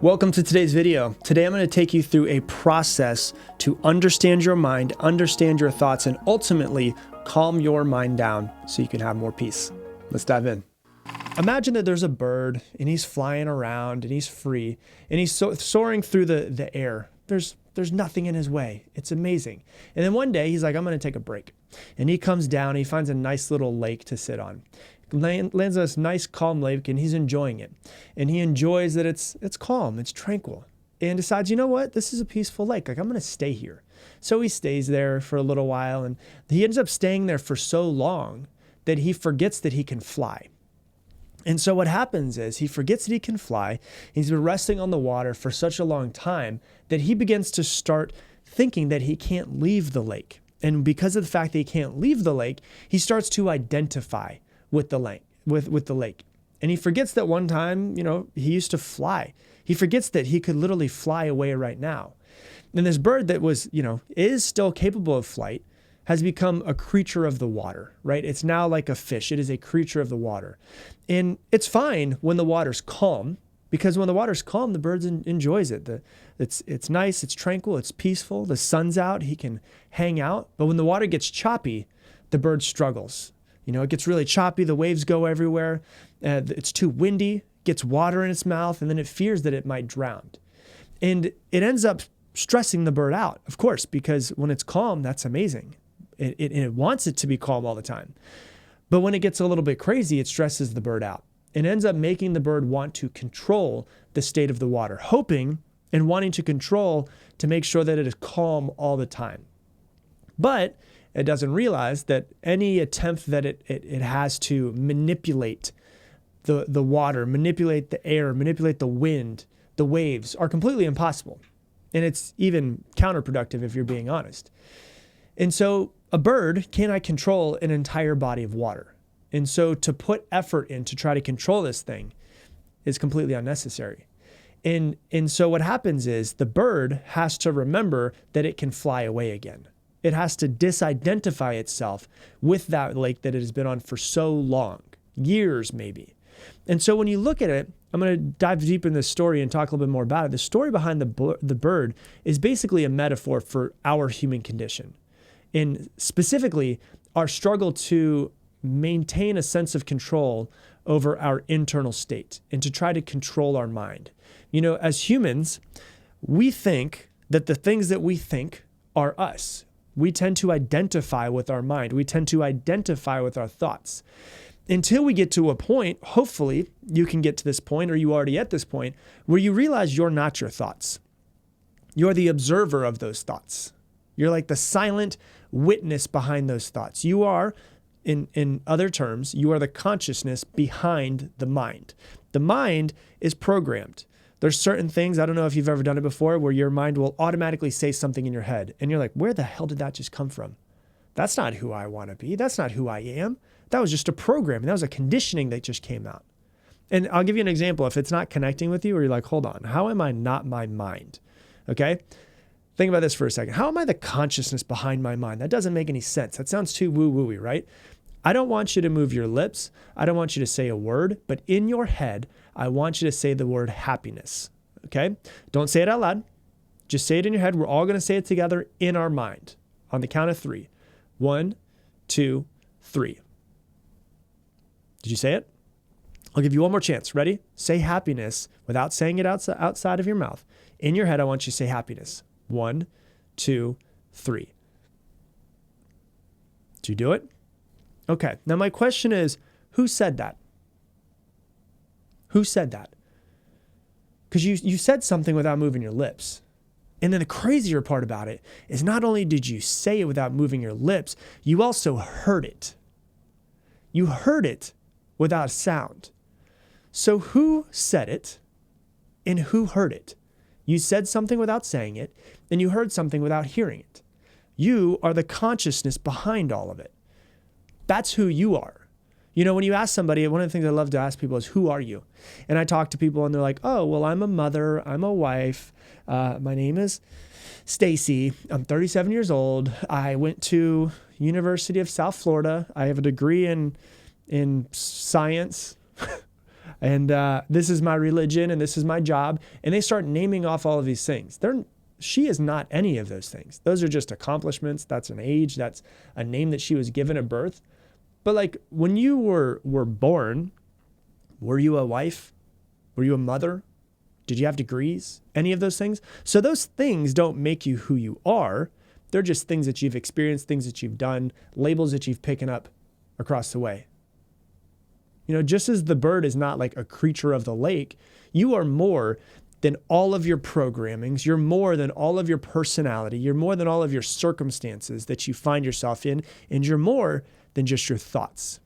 Welcome to today's video. Today I'm going to take you through a process to understand your mind, understand your thoughts, and ultimately calm your mind down so you can have more peace. Let's dive in. Imagine that there's a bird and he's flying around and he's free and he's soaring through the air. There's nothing in his way. It's amazing. And then one day he's like, I'm going to take a break. And he comes down, he finds a nice little lake to sit on. Lands on this nice calm lake and he's enjoying it. And he enjoys that it's calm, it's tranquil. And decides, you know what, this is a peaceful lake. Like, I'm going to stay here. So he stays there for a little while and he ends up staying there for so long that he forgets that he can fly. And so what happens is he forgets that he can fly. He's been resting on the water for such a long time that he begins to start thinking that he can't leave the lake. And because of the fact that he can't leave the lake, he starts to identify with the lake, with the lake. And he forgets that one time, he used to fly. He forgets that he could literally fly away right now. And this bird that was, is still capable of flight has become a creature of the water, right? It's now like a fish. It is a creature of the water. And it's fine when the water's calm, because when the water's calm, the bird enjoys it. It's nice, it's tranquil, it's peaceful. The sun's out, he can hang out. But when the water gets choppy, the bird struggles. It gets really choppy. The waves go everywhere. It's too windy, gets water in its mouth, and then it fears that it might drown. And it ends up stressing the bird out, of course, because when it's calm, that's amazing. It wants it to be calm all the time. But when it gets a little bit crazy, it stresses the bird out. It ends up making the bird want to control the state of the water, hoping and wanting to control to make sure that it is calm all the time. But it doesn't realize that any attempt that it has to manipulate the water, manipulate the air, manipulate the wind, the waves are completely impossible. And it's even counterproductive if you're being honest. And so a bird cannot control an entire body of water. And so to put effort in to try to control this thing is completely unnecessary. And so what happens is the bird has to remember that it can fly away again. It has to disidentify itself with that lake that it has been on for so long, years maybe. And so when you look at it, I'm going to dive deep in this story and talk a little bit more about it. The story behind the bird is basically a metaphor for our human condition. And specifically, our struggle to maintain a sense of control over our internal state and to try to control our mind. As humans, we think that the things that we think are us. We tend to identify with our mind. We tend to identify with our thoughts. Until we get to a point, hopefully you can get to this point, or you already at this point, where you realize you're not your thoughts. You're the observer of those thoughts. You're like the silent witness behind those thoughts. You are, in other terms, you are the consciousness behind the mind. The mind is programmed. There's certain things, I don't know if you've ever done it before, where your mind will automatically say something in your head. And you're like, where the hell did that just come from? That's not who I want to be. That's not who I am. That was just a program. That was a conditioning that just came out. And I'll give you an example. If it's not connecting with you, or you're like, hold on, how am I not my mind? Okay? Think about this for a second. How am I the consciousness behind my mind? That doesn't make any sense. That sounds too woo-woo-y, right? I don't want you to move your lips. I don't want you to say a word, but in your head, I want you to say the word happiness, okay? Don't say it out loud. Just say it in your head. We're all going to say it together in our mind on the count of 3. 1, 2, 3. Did you say it? I'll give you one more chance. Ready? Say happiness without saying it outside of your mouth. In your head, I want you to say happiness. 1, 2, 3. Did you do it? Okay. Now my question is, who said that? Who said that? Because you said something without moving your lips. And then the crazier part about it is not only did you say it without moving your lips, you also heard it. You heard it without sound. So who said it and who heard it? You said something without saying it, and you heard something without hearing it. You are the consciousness behind all of it. That's who you are. When you ask somebody, one of the things I love to ask people is, who are you? And I talk to people and they're like, oh, well, I'm a mother. I'm a wife. My name is Stacy. I'm 37 years old. I went to University of South Florida. I have a degree in science. And this is my religion, and this is my job. And they start naming off all of these things. She is not any of those things. Those are just accomplishments. That's an age. That's a name that she was given at birth. But like when you were born, were you a wife? Were you a mother? Did you have degrees? Any of those things? So those things don't make you who you are. They're just things that you've experienced, things that you've done, labels that you've picked up across the way. You know, just as the bird is not like a creature of the lake, you are more than all of your programmings. You're more than all of your personality. You're more than all of your circumstances that you find yourself in. And you're more than just your thoughts.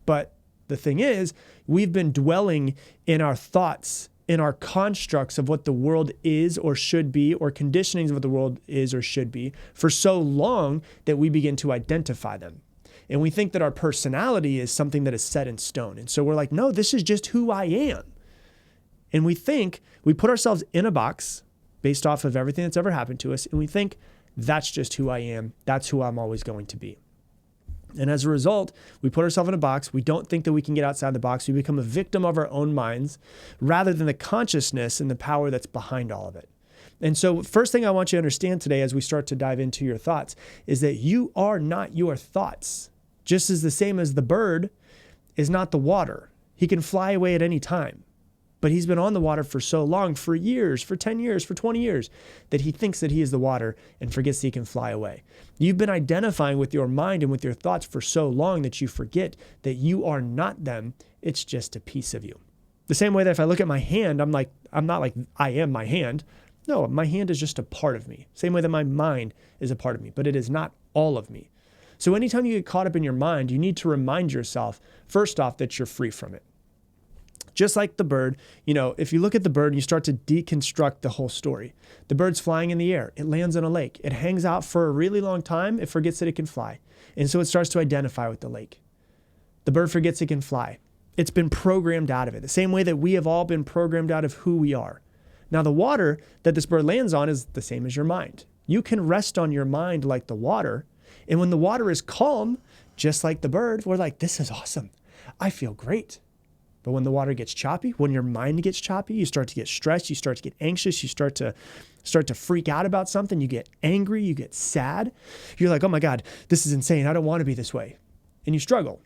But the thing is, we've been dwelling in our thoughts, in our constructs of what the world is or should be, or conditionings of what the world is or should be, for so long that we begin to identify them. And we think that our personality is something that is set in stone. And so we're like, no, this is just who I am. And we think, we put ourselves in a box based off of everything that's ever happened to us. And we think, that's just who I am. That's who I'm always going to be. And as a result, we put ourselves in a box. We don't think that we can get outside the box. We become a victim of our own minds rather than the consciousness and the power that's behind all of it. And so first thing I want you to understand today as we start to dive into your thoughts is that you are not your thoughts. Just as the same as the bird is not the water. He can fly away at any time. But he's been on the water for so long, for years, for 10 years, for 20 years, that he thinks that he is the water and forgets that he can fly away. You've been identifying with your mind and with your thoughts for so long that you forget that you are not them. It's just a piece of you. The same way that if I look at my hand, I'm not like I am my hand. No, my hand is just a part of me. Same way that my mind is a part of me, but it is not all of me. So anytime you get caught up in your mind, you need to remind yourself, first off, that you're free from it. Just like the bird, you know, if you look at the bird and you start to deconstruct the whole story, the bird's flying in the air. It lands on a lake. It hangs out for a really long time. It forgets that it can fly. And so it starts to identify with the lake. The bird forgets it can fly. It's been programmed out of it, the same way that we have all been programmed out of who we are. Now, the water that this bird lands on is the same as your mind. You can rest on your mind like the water. And when the water is calm, just like the bird, we're like, this is awesome. I feel great. But when the water gets choppy, when your mind gets choppy, you start to get stressed, you start to get anxious, you start to freak out about something, you get angry, you get sad. You're like, oh my God, this is insane. I don't want to be this way. And you struggle.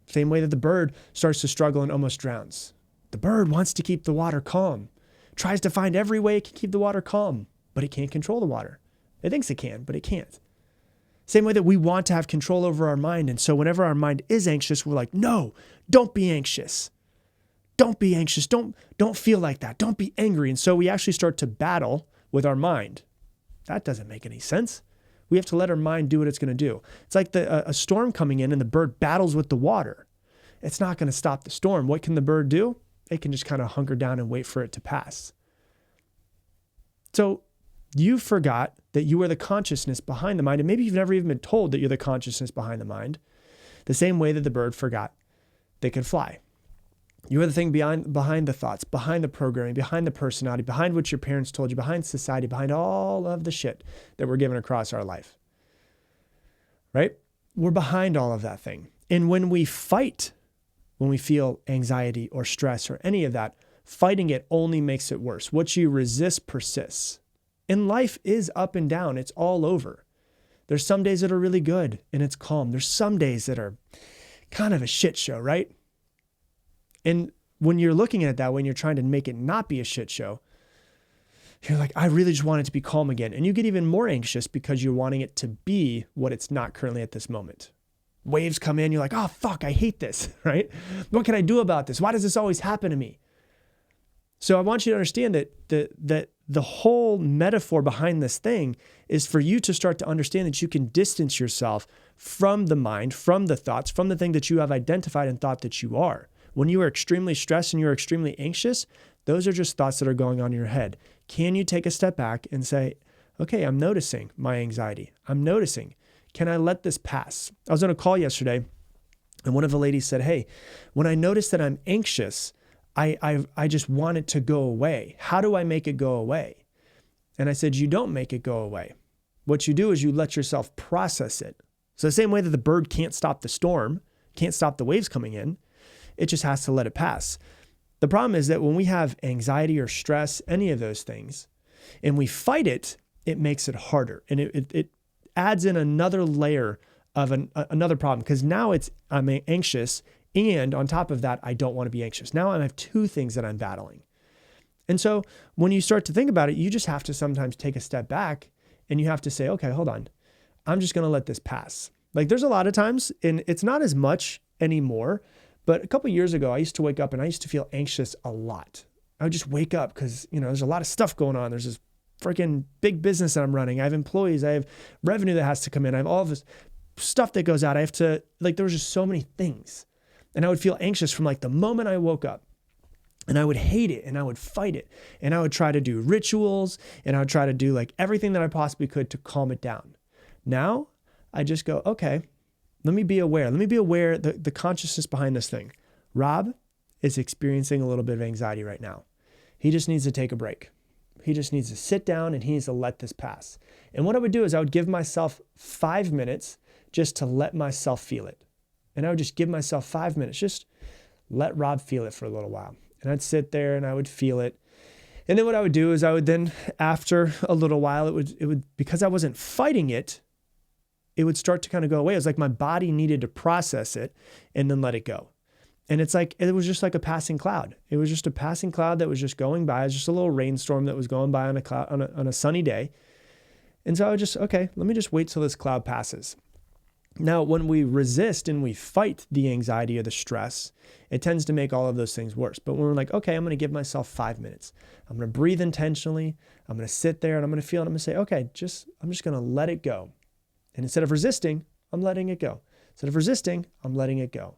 Same way that the bird starts to struggle and almost drowns. The bird wants to keep the water calm, tries to find every way it can keep the water calm, but it can't control the water. It thinks it can, but it can't. Same way that we want to have control over our mind. And so whenever our mind is anxious, we're like, no, don't be anxious. Don't be anxious. Don't feel like that. Don't be angry. And so we actually start to battle with our mind. That doesn't make any sense. We have to let our mind do what it's going to do. It's like a storm coming in and the bird battles with the water. It's not going to stop the storm. What can the bird do? It can just kind of hunker down and wait for it to pass. So you forgot that you are the consciousness behind the mind. And maybe you've never even been told that you're the consciousness behind the mind. The same way that the bird forgot they could fly. You are the thing behind the thoughts, behind the programming, behind the personality, behind what your parents told you, behind society, behind all of the shit that we're given across our life. Right? We're behind all of that thing. And when we fight, when we feel anxiety or stress or any of that, fighting it only makes it worse. What you resist persists. And life is up and down. It's all over. There's some days that are really good and it's calm. There's some days that are kind of a shit show, right? And when you're looking at it that way and you're trying to make it not be a shit show, you're like, I really just want it to be calm again. And you get even more anxious because you're wanting it to be what it's not currently at this moment. Waves come in, you're like, oh, fuck, I hate this, right? What can I do about this? Why does this always happen to me? So I want you to understand that the whole metaphor behind this thing is for you to start to understand that you can distance yourself from the mind, from the thoughts, from the thing that you have identified and thought that you are. When you are extremely stressed and you're extremely anxious, those are just thoughts that are going on in your head. Can you take a step back and say, okay, I'm noticing my anxiety. I'm noticing. Can I let this pass? I was on a call yesterday and one of the ladies said, hey, when I notice that I'm anxious, I just want it to go away. How do I make it go away? And I said, you don't make it go away. What you do is you let yourself process it. So the same way that the bird can't stop the storm, can't stop the waves coming in, It just has to let it pass. The problem is that when we have anxiety or stress, any of those things, and we fight it, it makes it harder. And it adds in another layer of another problem, because now I'm anxious, and on top of that, I don't want to be anxious. Now I have two things that I'm battling. And so when you start to think about it, you just have to sometimes take a step back and you have to say, okay, hold on. I'm just going to let this pass. Like there's a lot of times, and it's not as much anymore, but a couple of years ago, I used to wake up and I used to feel anxious a lot. I would just wake up because, there's a lot of stuff going on. There's this freaking big business that I'm running. I have employees. I have revenue that has to come in. I have all of this stuff that goes out. I have to, there was just so many things. And I would feel anxious from the moment I woke up. And I would hate it and I would fight it. And I would try to do rituals and I would try to do everything that I possibly could to calm it down. Now I just go, okay, let me be aware. Let me be aware the consciousness behind this thing. Rob is experiencing a little bit of anxiety right now. He just needs to take a break. He just needs to sit down and he needs to let this pass. And what I would do is I would give myself 5 minutes just to let myself feel it. And I would just give myself 5 minutes, just let Rob feel it for a little while. And I'd sit there and I would feel it. And then what I would do is I would then, after a little while, it would because I wasn't fighting it, it would start to kind of go away. It was like my body needed to process it and then let it go. And it's it was just like a passing cloud. It was just a passing cloud that was just going by. It was just a little rainstorm that was going by on a cloud, on a sunny day. And so I would just, okay, let me just wait till this cloud passes. Now, when we resist and we fight the anxiety or the stress, it tends to make all of those things worse. But when we're okay, I'm going to give myself 5 minutes. I'm going to breathe intentionally. I'm going to sit there and I'm going to feel it. I'm going to say, okay, I'm just going to let it go. And instead of resisting, I'm letting it go. Instead of resisting, I'm letting it go.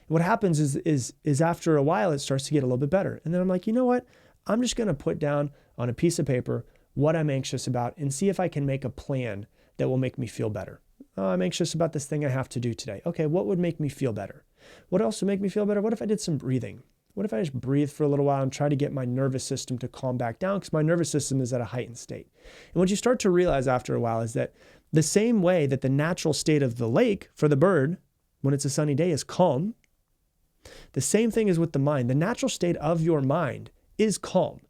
And what happens is after a while, it starts to get a little bit better. And then I'm like, you know what? I'm just going to put down on a piece of paper what I'm anxious about and see if I can make a plan that will make me feel better. Oh, I'm anxious about this thing I have to do today. Okay, what would make me feel better? What else would make me feel better? What if I did some breathing? What if I just breathe for a little while and try to get my nervous system to calm back down, because my nervous system is at a heightened state. And what you start to realize after a while is that the same way that the natural state of the lake for the bird when it's a sunny day is calm, the same thing is with the mind. The natural state of your mind is calm.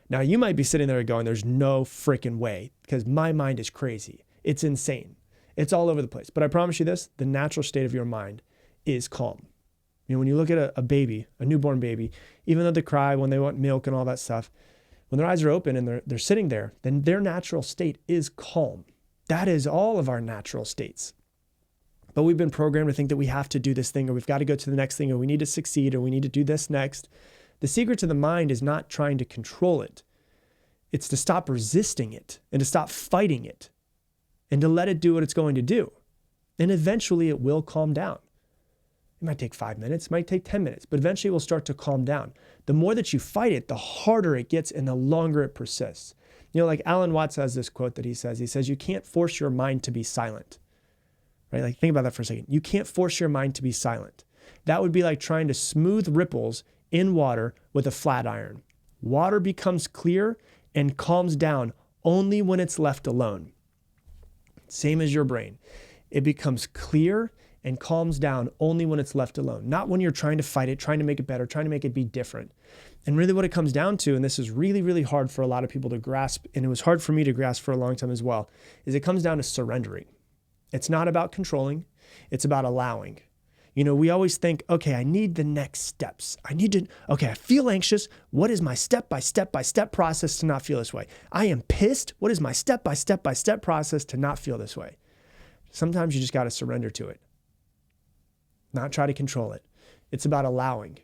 Now, you might be sitting there going, there's no freaking way, because my mind is crazy. It's insane. It's all over the place. But I promise you this, the natural state of your mind is calm. When you look at a baby, a newborn baby, even though they cry when they want milk and all that stuff, when their eyes are open and they're sitting there, then their natural state is calm. That is all of our natural states. But we've been programmed to think that we have to do this thing, or we've got to go to the next thing, or we need to succeed, or we need to do this next. The secret to the mind is not trying to control it. It's to stop resisting it and to stop fighting it and to let it do what it's going to do. And eventually it will calm down. It might take 5 minutes, it might take 10 minutes, but eventually it will start to calm down. The more that you fight it, the harder it gets and the longer it persists. Alan Watts has this quote that he says, you can't force your mind to be silent, right? Think about that for a second. You can't force your mind to be silent. That would be like trying to smooth ripples in water with a flat iron. Water becomes clear and calms down only when it's left alone. Same as your brain. It becomes clear and calms down only when it's left alone, not when you're trying to fight it, trying to make it better, trying to make it be different. And really what it comes down to, and this is really, really hard for a lot of people to grasp, and it was hard for me to grasp for a long time as well, is it comes down to surrendering. It's not about controlling, it's about allowing. We always think, okay, I need the next steps. I feel anxious. What is my step-by-step process to not feel this way? I am pissed. What is my step-by-step process to not feel this way? Sometimes you just got to surrender to it. Not try to control it. It's about allowing.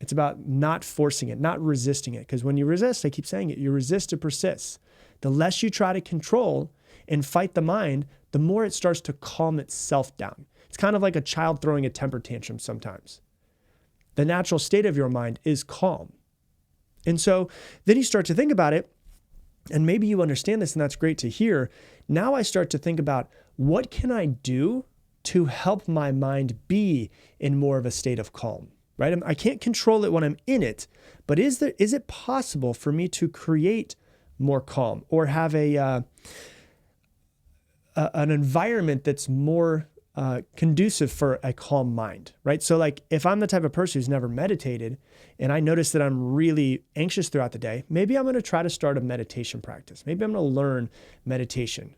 It's about not forcing it, not resisting it. Because when you resist, I keep saying it, you resist, it persists. The less you try to control and fight the mind, the more it starts to calm itself down. It's kind of like a child throwing a temper tantrum sometimes. The natural state of your mind is calm. And so then you start to think about it, and maybe you understand this, and that's great to hear. Now I start to think about, what can I do to help my mind be in more of a state of calm, right? I can't control it when I'm in it, but is it possible for me to create more calm or have an environment that's more conducive for a calm mind, right? So like if I'm the type of person who's never meditated and I notice that I'm really anxious throughout the day, maybe I'm going to try to start a meditation practice. Maybe I'm going to learn meditation.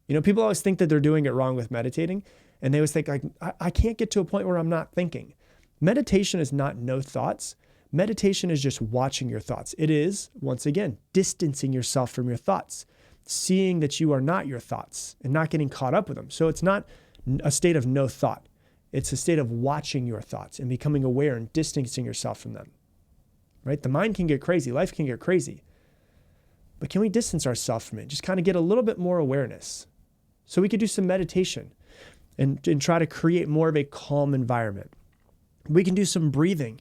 You know, people always think that they're doing it wrong with meditating, and they always think like, I can't get to a point where I'm not thinking. Meditation is not no thoughts. Meditation is just watching your thoughts. It is, once again, distancing yourself from your thoughts, seeing that you are not your thoughts and not getting caught up with them. So it's not a state of no thought. It's a state of watching your thoughts and becoming aware and distancing yourself from them, right? The mind can get crazy. Life can get crazy. But can we distance ourselves from it? Just kind of get a little bit more awareness. So we could do some meditation and try to create more of a calm environment. We can do some breathing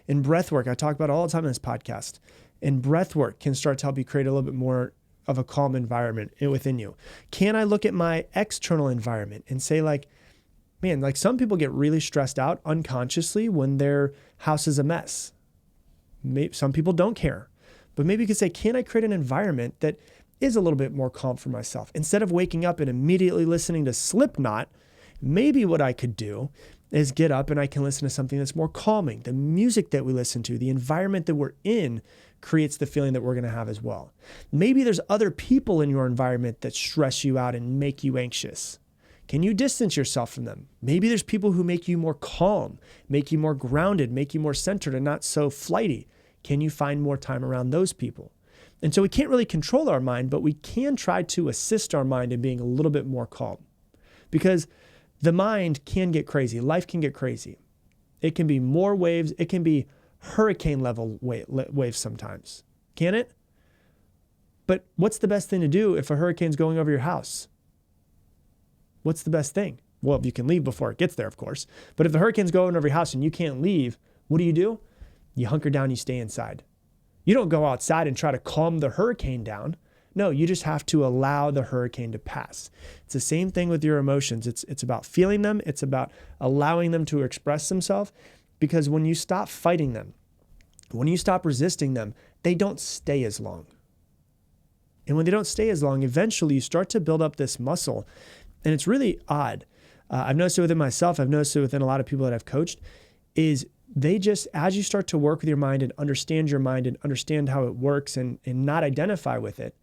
and breath work. I talk about it all the time in this podcast. And breath work can start to help you create a little bit more of a calm environment within you. Can I look at my external environment and say like, man, like some people get really stressed out unconsciously when their house is a mess. Maybe some people don't care, but maybe you could say, can I create an environment that is a little bit more calm for myself? Instead of waking up and immediately listening to Slipknot, maybe what I could do is get up and I can listen to something that's more calming. The music that we listen to, the environment that we're in creates the feeling that we're going to have as well. Maybe there's other people in your environment that stress you out and make you anxious. Can you distance yourself from them? Maybe there's people who make you more calm, make you more grounded, make you more centered and not so flighty. Can you find more time around those people? And so we can't really control our mind, but we can try to assist our mind in being a little bit more calm, because the mind can get crazy. Life can get crazy. It can be more waves. It can be hurricane level waves sometimes. Can it? But what's the best thing to do if a hurricane's going over your house? What's the best thing? Well, you can leave before it gets there, of course. But if the hurricane's going over your house and you can't leave, what do? You hunker down, you stay inside. You don't go outside and try to calm the hurricane down. No, you just have to allow the hurricane to pass. It's the same thing with your emotions. It's about feeling them. It's about allowing them to express themselves, because when you stop fighting them, when you stop resisting them, they don't stay as long. And when they don't stay as long, eventually you start to build up this muscle. And it's really odd. I've noticed it within myself. I've noticed it within a lot of people that I've coached, is they just, as you start to work with your mind and understand how it works and not identify with it,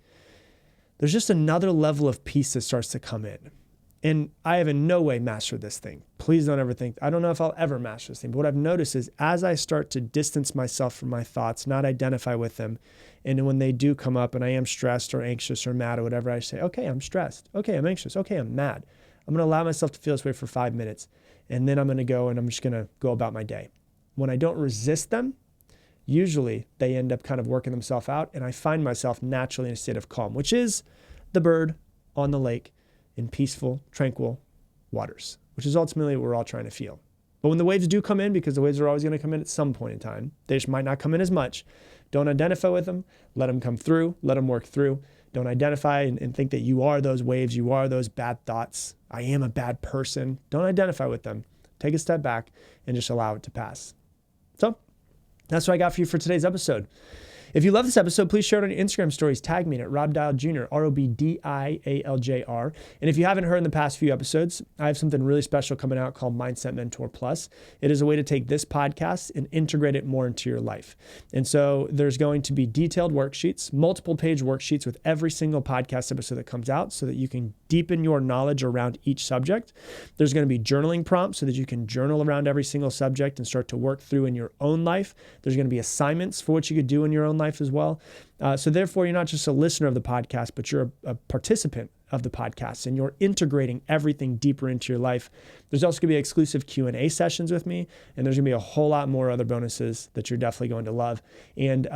there's just another level of peace that starts to come in. And I have in no way mastered this thing. Please don't ever think, I don't know if I'll ever master this thing. But what I've noticed is as I start to distance myself from my thoughts, not identify with them, and when they do come up and I am stressed or anxious or mad or whatever, I say, okay, I'm stressed. Okay, I'm anxious. Okay, I'm mad. I'm going to allow myself to feel this way for 5 minutes. And then I'm going to go and I'm just going to go about my day. When I don't resist them, usually they end up kind of working themselves out, and I find myself naturally in a state of calm, which is the bird on the lake in peaceful, tranquil waters, which is ultimately what we're all trying to feel. But when the waves do come in, because the waves are always going to come in at some point in time, they just might not come in as much. Don't identify with them. Let them come through. Let them work through. Don't identify and think that you are those waves. You are those bad thoughts. I am a bad person. Don't identify with them. Take a step back and just allow it to pass. So that's what I got for you for today's episode. If you love this episode, please share it on your Instagram stories. Tag me at Rob Dial Jr., ROBDIALJR. And if you haven't heard in the past few episodes, I have something really special coming out called Mindset Mentor Plus. It is a way to take this podcast and integrate it more into your life. And so there's going to be detailed worksheets, multiple page worksheets with every single podcast episode that comes out so that you can deepen your knowledge around each subject. There's going to be journaling prompts so that you can journal around every single subject and start to work through in your own life. There's going to be assignments for what you could do in your own life as well. So therefore, you're not just a listener of the podcast, but you're a participant of the podcast, and you're integrating everything deeper into your life. There's also going to be exclusive Q&A sessions with me, and there's going to be a whole lot more other bonuses that you're definitely going to love. And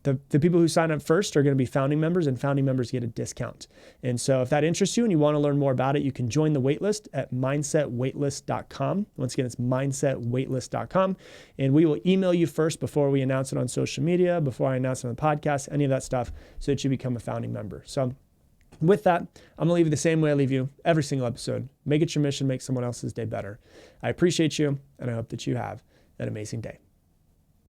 the people who sign up first are going to be founding members, and founding members get a discount. And so if that interests you and you want to learn more about it, you can join the waitlist at mindsetwaitlist.com. Once again, it's mindsetwaitlist.com. And we will email you first before we announce it on social media, before I announce it on the podcast, any of that stuff, so that you become a founding member. So with that, I'm going to leave you the same way I leave you every single episode. Make it your mission, make someone else's day better. I appreciate you, and I hope that you have an amazing day.